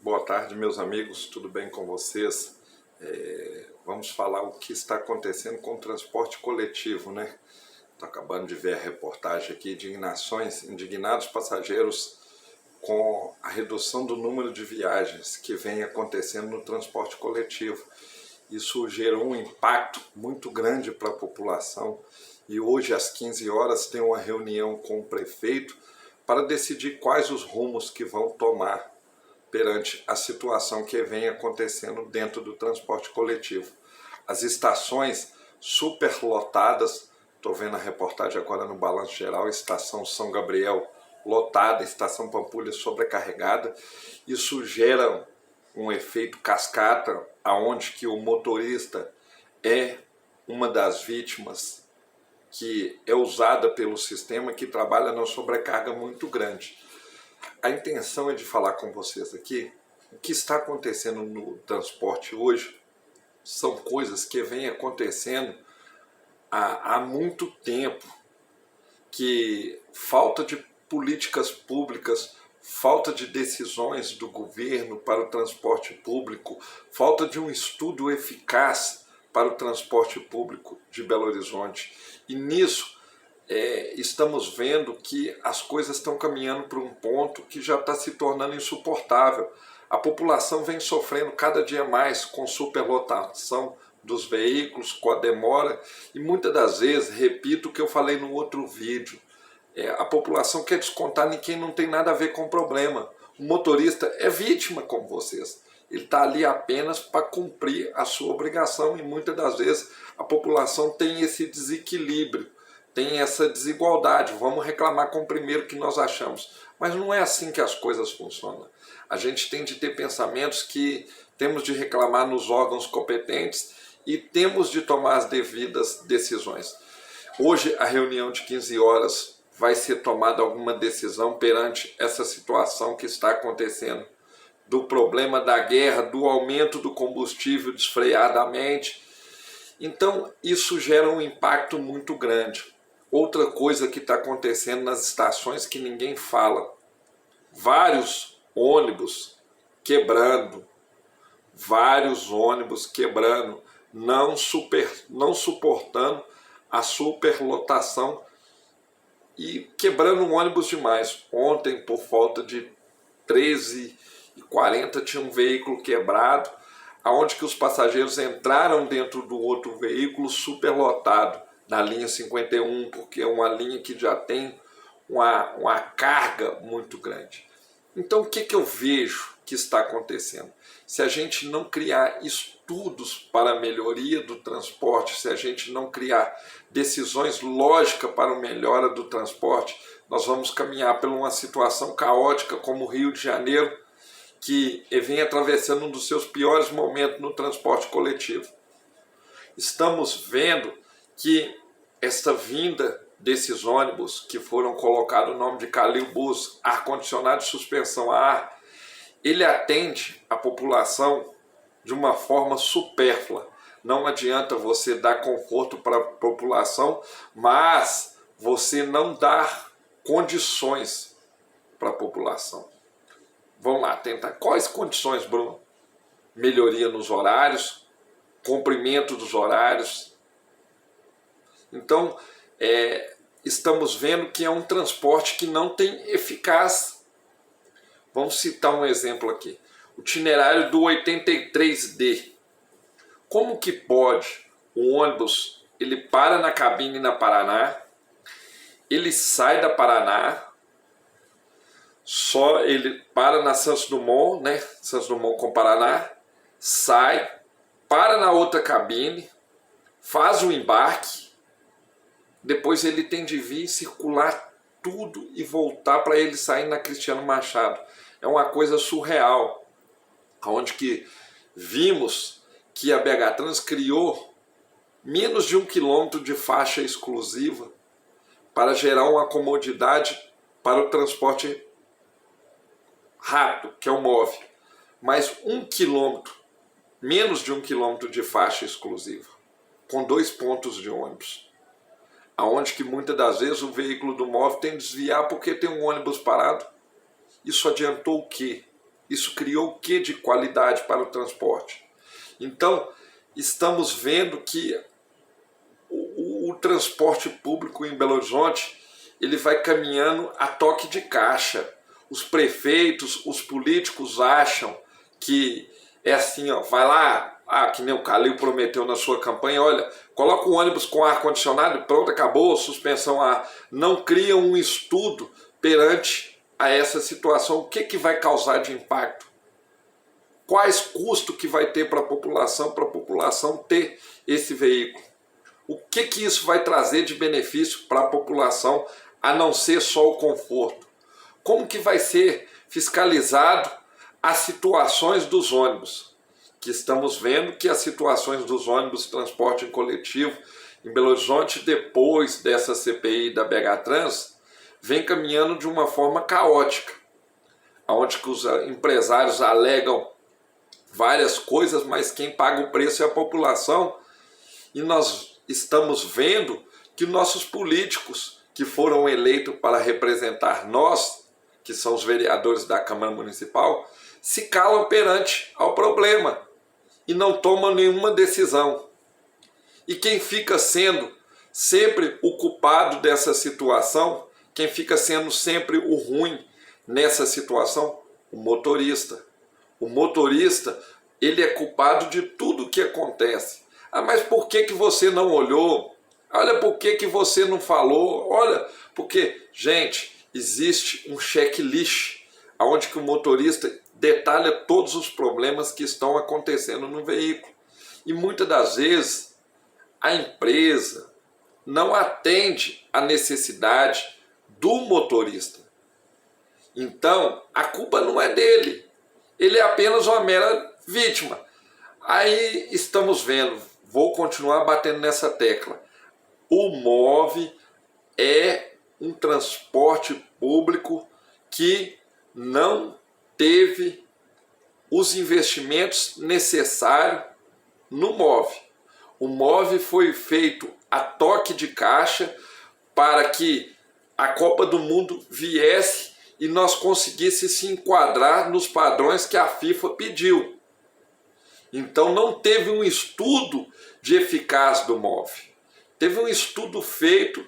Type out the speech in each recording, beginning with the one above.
Boa tarde, meus amigos, tudo bem com vocês? Vamos falar o que está acontecendo com o transporte coletivo, né? Estou acabando de ver a reportagem aqui de indignados passageiros com a redução do número de viagens que vem acontecendo no transporte coletivo. Isso gerou um impacto muito grande para a população e hoje às 15 horas tem uma reunião com o prefeito para decidir quais os rumos que vão tomar perante a situação que vem acontecendo dentro do transporte coletivo. As estações superlotadas, estou vendo a reportagem agora no Balanço Geral, estação São Gabriel lotada, estação Pampulha sobrecarregada. Isso gera um efeito cascata, aonde que o motorista é uma das vítimas que é usada pelo sistema, que trabalha numa sobrecarga muito grande. A intenção é de falar com vocês aqui, o que está acontecendo no transporte hoje são coisas que vêm acontecendo há muito tempo, que falta de políticas públicas, falta de decisões do governo para o transporte público, falta de um estudo eficaz para o transporte público de Belo Horizonte. E nisso estamos vendo que as coisas estão caminhando para um ponto que já está se tornando insuportável. A população vem sofrendo cada dia mais com superlotação dos veículos, com a demora, e muitas das vezes, repito o que eu falei no outro vídeo, a população quer descontar em quem não tem nada a ver com o problema. O motorista é vítima como vocês. Ele está ali apenas para cumprir a sua obrigação e muitas das vezes a população tem esse desequilíbrio, tem essa desigualdade. Vamos reclamar com o primeiro que nós achamos. Mas não é assim que as coisas funcionam. A gente tem de ter pensamentos que temos de reclamar nos órgãos competentes e temos de tomar as devidas decisões. Hoje a reunião de 15 horas vai ser tomada alguma decisão perante essa situação que está acontecendo, do problema da guerra, do aumento do combustível desfreadamente. Então isso gera um impacto muito grande. Outra coisa que está acontecendo nas estações que ninguém fala, vários ônibus quebrando, não suportando a superlotação e quebrando um ônibus demais. Ontem, por volta de 13h40, tinha um veículo quebrado, aonde que os passageiros entraram dentro do outro veículo superlotado, na linha 51, porque é uma linha que já tem uma carga muito grande. Então, o que eu vejo que está acontecendo? Se a gente não criar estudos para a melhoria do transporte, se a gente não criar decisões lógicas para a melhora do transporte, nós vamos caminhar por uma situação caótica como o Rio de Janeiro, que vem atravessando um dos seus piores momentos no transporte coletivo. Estamos vendo que esta vinda desses ônibus que foram colocados o nome de Calil Bus, ar-condicionado de suspensão a ar, ele atende a população de uma forma supérflua. Não adianta você dar conforto para a população, mas você não dar condições para a população. Vamos lá, tentar. Quais condições, Bruno? Melhoria nos horários, comprimento dos horários. Então, estamos vendo que é um transporte que não tem eficácia. Vamos citar um exemplo aqui. O itinerário do 83D. Como que pode o ônibus, ele para na cabine na Paraná, ele sai da Paraná, ele para na Santos Dumont, né? Santos Dumont com Paraná, sai, para na outra cabine, faz o embarque, depois ele tem de vir circular tudo e voltar para ele sair na Cristiano Machado. É uma coisa surreal, onde que vimos que a BH Trans criou menos de 1 quilômetro de faixa exclusiva para gerar uma comodidade para o transporte rápido, que é o MOVE. Mas 1 quilômetro, menos de 1 quilômetro de faixa exclusiva, com 2 pontos de ônibus. Aonde que muitas das vezes o veículo do MOVE tem que desviar porque tem um ônibus parado. Isso adiantou o quê? Isso criou o que de qualidade para o transporte? Então, estamos vendo que o transporte público em Belo Horizonte ele vai caminhando a toque de caixa. Os prefeitos, os políticos acham que é assim, ó, vai lá, que nem o Calil prometeu na sua campanha, olha, coloca um ônibus com ar-condicionado e pronto, acabou, suspensão a ar. Não cria um estudo perante a essa situação. O que vai causar de impacto? Quais custos que vai ter para a população ter esse veículo? O que isso vai trazer de benefício para a população, a não ser só o conforto? Como que vai ser fiscalizado as situações dos ônibus? Que estamos vendo que as situações dos ônibus de transporte coletivo em Belo Horizonte, depois dessa CPI da BH Trans, vem caminhando de uma forma caótica, onde que os empresários alegam várias coisas, mas quem paga o preço é a população. E nós estamos vendo que nossos políticos que foram eleitos para representar nós, que são os vereadores da Câmara Municipal, se calam perante ao problema e não tomam nenhuma decisão. E quem fica sendo sempre o culpado dessa situação, quem fica sendo sempre o ruim nessa situação? O motorista. O motorista, ele é culpado de tudo o que acontece. Mas por que você não olhou? Olha, por que você não falou? Olha, porque, gente, existe um checklist onde que o motorista detalha todos os problemas que estão acontecendo no veículo. E muitas das vezes a empresa não atende à necessidade do motorista. Então, a culpa não é dele. Ele é apenas uma mera vítima. Aí estamos vendo, vou continuar batendo nessa tecla. O MOVE é um transporte público que não teve os investimentos necessários no MOVE. O MOVE foi feito a toque de caixa para que a Copa do Mundo viesse e nós conseguíssemos se enquadrar nos padrões que a FIFA pediu. Então não teve um estudo de eficácia do MOVE. Teve um estudo feito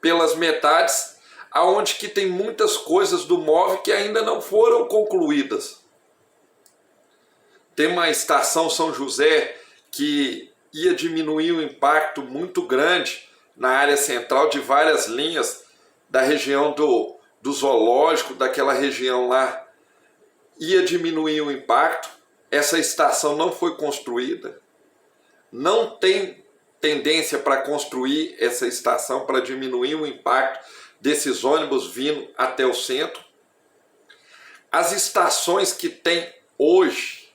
pelas metades, aonde que tem muitas coisas do MOVE que ainda não foram concluídas. Tem uma estação São José que ia diminuir o impacto muito grande na área central de várias linhas da região do zoológico, daquela região lá, ia diminuir o impacto. Essa estação não foi construída, não tem tendência para construir essa estação para diminuir o impacto desses ônibus vindo até o centro. As estações que tem hoje,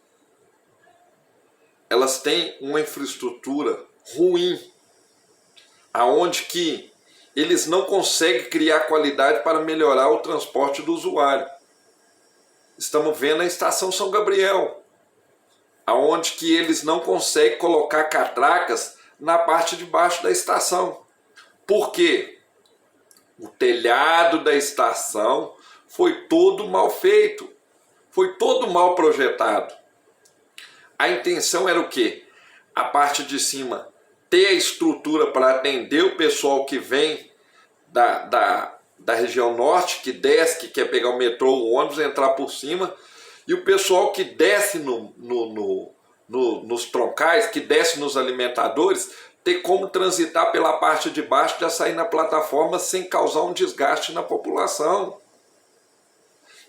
elas têm uma infraestrutura ruim, aonde que eles não conseguem criar qualidade para melhorar o transporte do usuário. Estamos vendo a estação São Gabriel, aonde que eles não conseguem colocar catracas na parte de baixo da estação. Por quê? O telhado da estação foi todo mal feito, foi todo mal projetado. A intenção era o quê? A parte de cima ter a estrutura para atender o pessoal que vem da região norte, que desce, que quer pegar o metrô, o ônibus, entrar por cima, e o pessoal que desce nos troncais, que desce nos alimentadores, ter como transitar pela parte de baixo, já sair na plataforma sem causar um desgaste na população.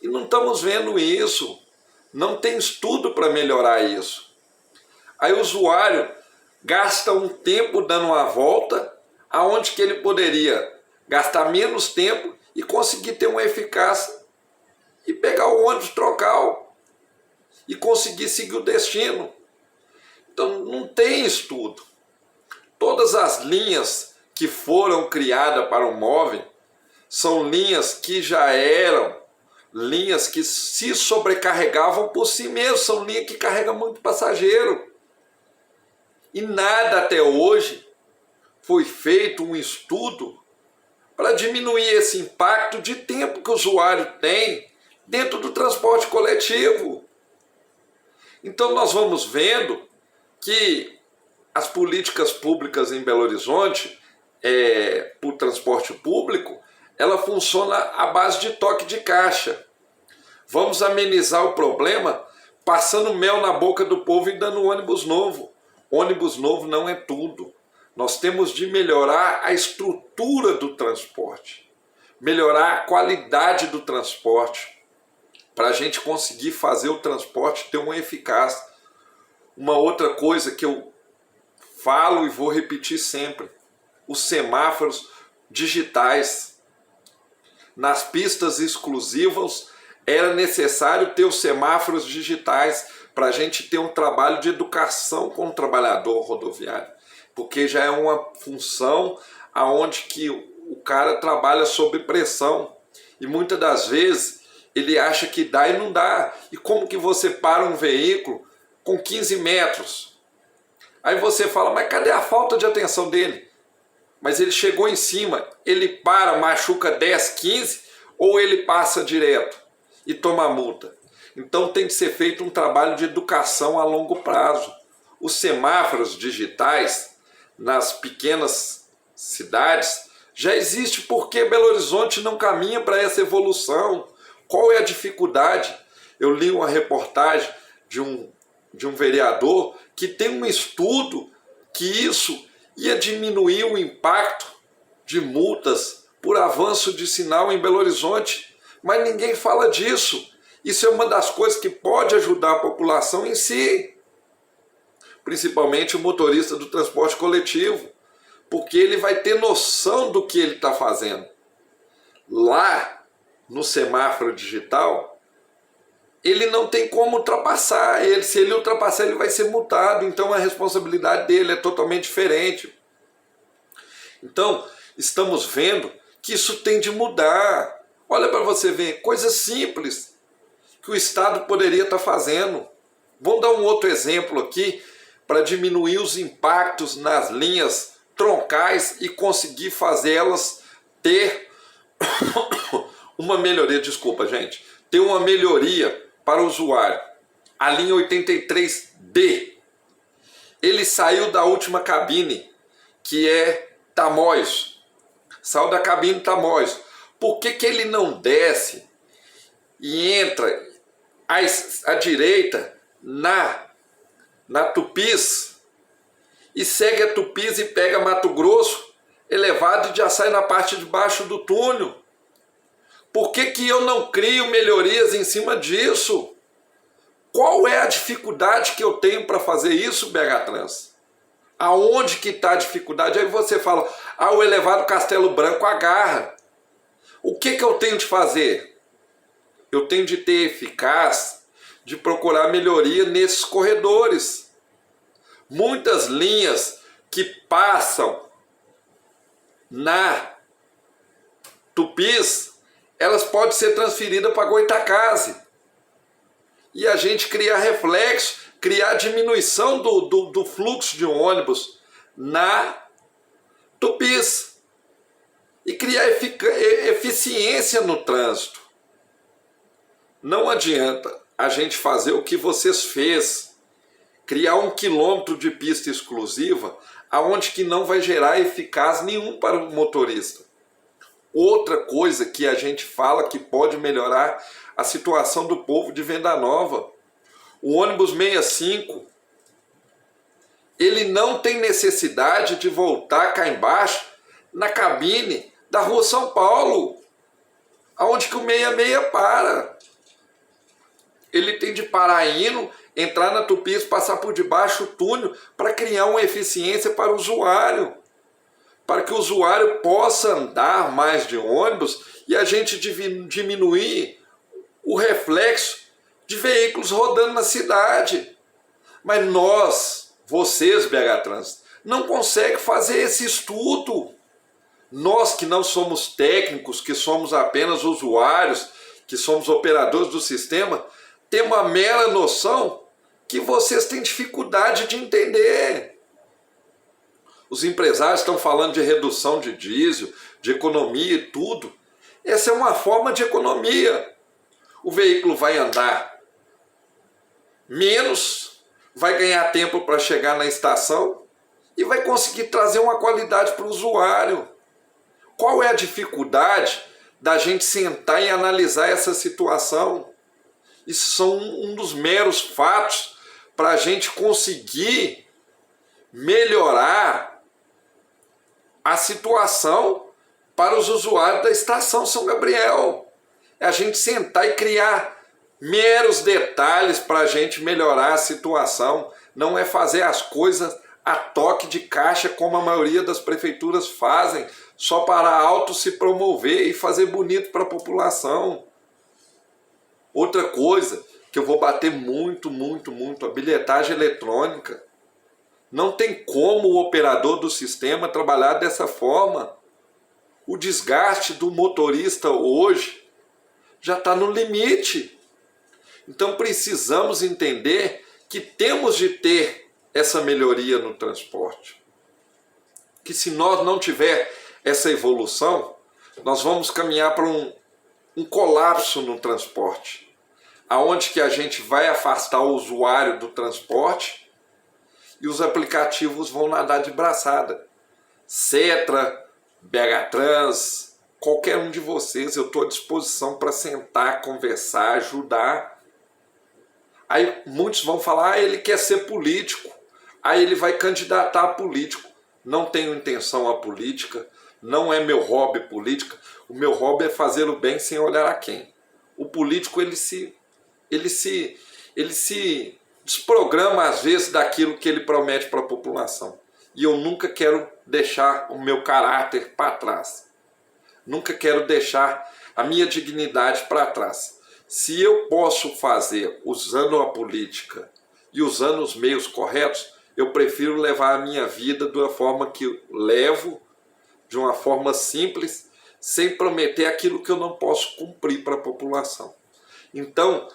E não estamos vendo isso. Não tem estudo para melhorar isso. Aí o usuário gasta um tempo dando uma volta, aonde que ele poderia gastar menos tempo e conseguir ter uma eficácia e pegar o ônibus troncal e conseguir seguir o destino. Então não tem estudo. Todas as linhas que foram criadas para o MOVE são linhas que já eram linhas que se sobrecarregavam por si mesmas, são linhas que carregam muito passageiro. E nada até hoje foi feito um estudo para diminuir esse impacto de tempo que o usuário tem dentro do transporte coletivo. Então nós vamos vendo que as políticas públicas em Belo Horizonte, para o transporte público, ela funciona à base de toque de caixa. Vamos amenizar o problema passando mel na boca do povo e dando ônibus novo. Ônibus novo não é tudo. Nós temos de melhorar a estrutura do transporte, melhorar a qualidade do transporte, para a gente conseguir fazer o transporte ter uma eficácia. Uma outra coisa que eu falo e vou repetir sempre: os semáforos digitais. Nas pistas exclusivas era necessário ter os semáforos digitais para a gente ter um trabalho de educação com o trabalhador rodoviário, porque já é uma função aonde que o cara trabalha sob pressão e muitas das vezes ele acha que dá e não dá. E como que você para um veículo com 15 metros? Aí você fala, mas cadê a falta de atenção dele? Mas ele chegou em cima, ele para, machuca 10, 15, ou ele passa direto e toma multa? Então tem que ser feito um trabalho de educação a longo prazo. Os semáforos digitais nas pequenas cidades já existe, porque Belo Horizonte não caminha para essa evolução. Qual é a dificuldade? Eu li uma reportagem de um vereador que tem um estudo que isso ia diminuir o impacto de multas por avanço de sinal em Belo Horizonte, mas ninguém fala disso. Isso é uma das coisas que pode ajudar a população em si, principalmente o motorista do transporte coletivo, porque ele vai ter noção do que ele está fazendo. Lá no semáforo digital, ele não tem como ultrapassar. Se ele ultrapassar, ele vai ser multado. Então a responsabilidade dele é totalmente diferente. Então, estamos vendo que isso tem de mudar. Olha para você ver, coisas simples que o Estado poderia estar fazendo. Vamos dar um outro exemplo aqui para diminuir os impactos nas linhas troncais e conseguir fazê-las ter uma melhoria, ter uma melhoria para o usuário. A linha 83D, ele saiu da última cabine, que é Tamoios. Saiu da cabine Tamoios. Por que que ele não desce e entra à direita na Tupis e segue a Tupis e pega Mato Grosso elevado e já sai na parte de baixo do túnel? Por que que eu não crio melhorias em cima disso? Qual é a dificuldade que eu tenho para fazer isso, BH Trans? Aonde que está a dificuldade? Aí você fala, o elevado Castelo Branco agarra. O que que eu tenho de fazer? Eu tenho de ter eficácia, de procurar melhoria nesses corredores. Muitas linhas que passam na Tupis, elas podem ser transferidas para Goitacazes. E a gente criar reflexo, criar diminuição do fluxo de ônibus na Tupis. E criar eficiência no trânsito. Não adianta a gente fazer o que vocês fez, criar 1 quilômetro de pista exclusiva, aonde que não vai gerar eficácia nenhum para o motorista. Outra coisa que a gente fala que pode melhorar a situação do povo de Venda Nova. O ônibus 65, ele não tem necessidade de voltar cá embaixo na cabine da Rua São Paulo, aonde que o 66 para. Ele tem de parar indo, entrar na Tupis, passar por debaixo do túnel para criar uma eficiência para o usuário, para que o usuário possa andar mais de ônibus e a gente diminuir o reflexo de veículos rodando na cidade. Mas vocês, BH Trans, não conseguem fazer esse estudo. Nós que não somos técnicos, que somos apenas usuários, que somos operadores do sistema, temos uma mera noção que vocês têm dificuldade de entender. Os empresários estão falando de redução de diesel, de economia e tudo. Essa é uma forma de economia. o veículo vai andar menos, vai ganhar tempo para chegar na estação e vai conseguir trazer uma qualidade para o usuário. Qual é a dificuldade da gente sentar e analisar essa situação? Isso são um dos meros fatos para a gente conseguir melhorar a situação para os usuários da Estação São Gabriel. É a gente sentar e criar meros detalhes para a gente melhorar a situação. Não é fazer as coisas a toque de caixa como a maioria das prefeituras fazem, só para auto se promover e fazer bonito para a população. Outra coisa que eu vou bater muito, a bilhetagem eletrônica. Não tem como o operador do sistema trabalhar dessa forma. O desgaste do motorista hoje já está no limite. Então precisamos entender que temos de ter essa melhoria no transporte. Que se nós não tiver essa evolução, nós vamos caminhar para um colapso no transporte, aonde que a gente vai afastar o usuário do transporte e os aplicativos vão nadar de braçada. Setra, BH Trans, qualquer um de vocês, eu estou à disposição para sentar, conversar, ajudar. Aí muitos vão falar, ele quer ser político, aí ele vai candidatar a político. Não tenho intenção a política, não é meu hobby política. O meu hobby é fazer o bem sem olhar a quem. O político ele se desprograma às vezes daquilo que ele promete para a população. E eu nunca quero deixar o meu caráter para trás. Nunca quero deixar a minha dignidade para trás. Se eu posso fazer usando a política e usando os meios corretos, eu prefiro levar a minha vida de uma forma que eu levo, de uma forma simples, sem prometer aquilo que eu não posso cumprir para a população. Então,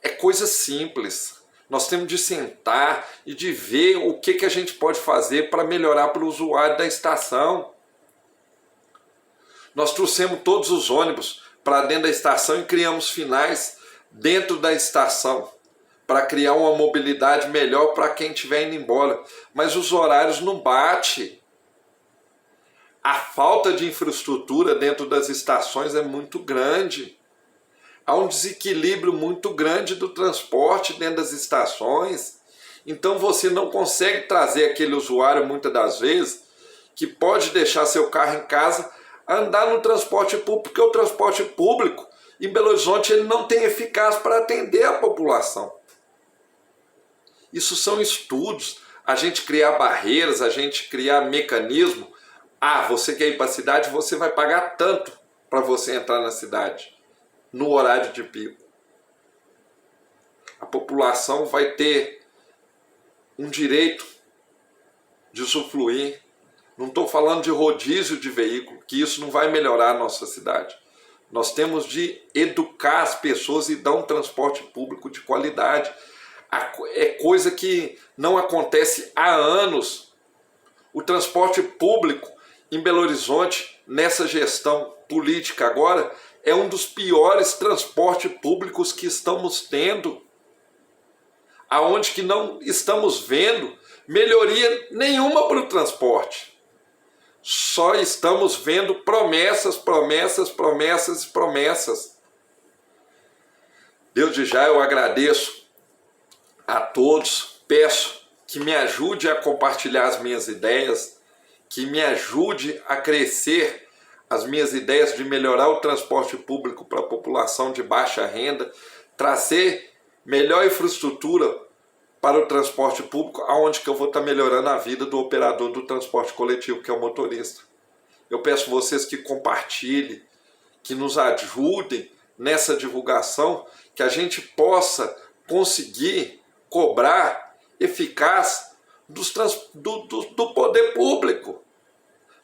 é coisa simples. Nós temos de sentar e de ver o que a gente pode fazer para melhorar para o usuário da estação. Nós trouxemos todos os ônibus para dentro da estação e criamos finais dentro da estação para criar uma mobilidade melhor para quem estiver indo embora. Mas os horários não batem. A falta de infraestrutura dentro das estações é muito grande. Há um desequilíbrio muito grande do transporte dentro das estações. Então você não consegue trazer aquele usuário, muitas das vezes, que pode deixar seu carro em casa, andar no transporte público, porque o transporte público em Belo Horizonte ele não tem eficácia para atender a população. Isso são estudos, a gente criar barreiras, a gente criar mecanismo. Você quer ir para a cidade, você vai pagar tanto para você entrar na cidade, no horário de pico. A população vai ter um direito de usufruir. Não estou falando de rodízio de veículo, que isso não vai melhorar a nossa cidade. Nós temos de educar as pessoas e dar um transporte público de qualidade. É coisa que não acontece há anos. O transporte público em Belo Horizonte, nessa gestão política agora, é um dos piores transportes públicos que estamos tendo. Aonde que não estamos vendo melhoria nenhuma para o transporte. Só estamos vendo promessas. Desde já eu agradeço a todos, peço que me ajude a compartilhar as minhas ideias, que me ajude a crescer as minhas ideias de melhorar o transporte público para a população de baixa renda, trazer melhor infraestrutura para o transporte público, aonde que eu vou estar melhorando a vida do operador do transporte coletivo, que é o motorista. Eu peço vocês que compartilhem, que nos ajudem nessa divulgação, que a gente possa conseguir cobrar eficaz do poder público.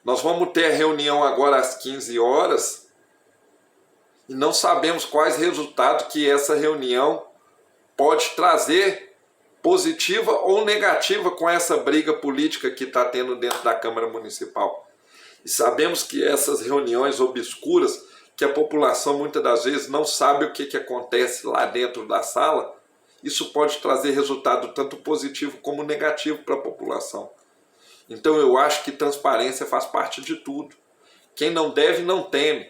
Nós vamos ter a reunião agora às 15 horas e não sabemos quais resultados que essa reunião pode trazer, positiva ou negativa, com essa briga política que está tendo dentro da Câmara Municipal. E sabemos que essas reuniões obscuras, que a população muitas das vezes não sabe o que acontece lá dentro da sala, isso pode trazer resultado tanto positivo como negativo para a população. Então eu acho que transparência faz parte de tudo. Quem não deve, não teme.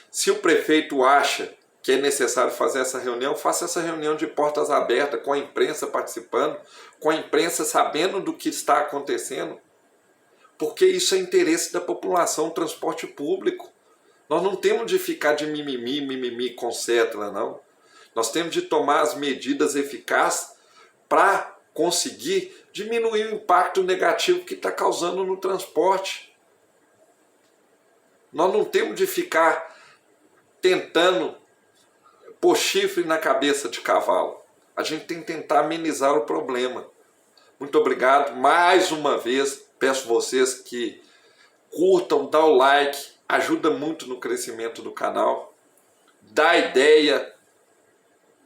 Se o prefeito acha que é necessário fazer essa reunião, faça essa reunião de portas abertas, com a imprensa participando, com a imprensa sabendo do que está acontecendo, porque isso é interesse da população, transporte público. Nós não temos de ficar de mimimi com cetla, não. Nós temos de tomar as medidas eficazes para conseguir diminuir o impacto negativo que está causando no transporte. Nós não temos de ficar tentando pôr chifre na cabeça de cavalo. A gente tem que tentar amenizar o problema. Muito obrigado. Mais uma vez, peço vocês que curtam, dá o like, ajuda muito no crescimento do canal. Dá ideia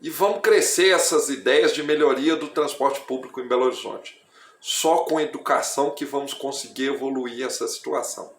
e vamos crescer essas ideias de melhoria do transporte público em Belo Horizonte. Só com educação que vamos conseguir evoluir essa situação.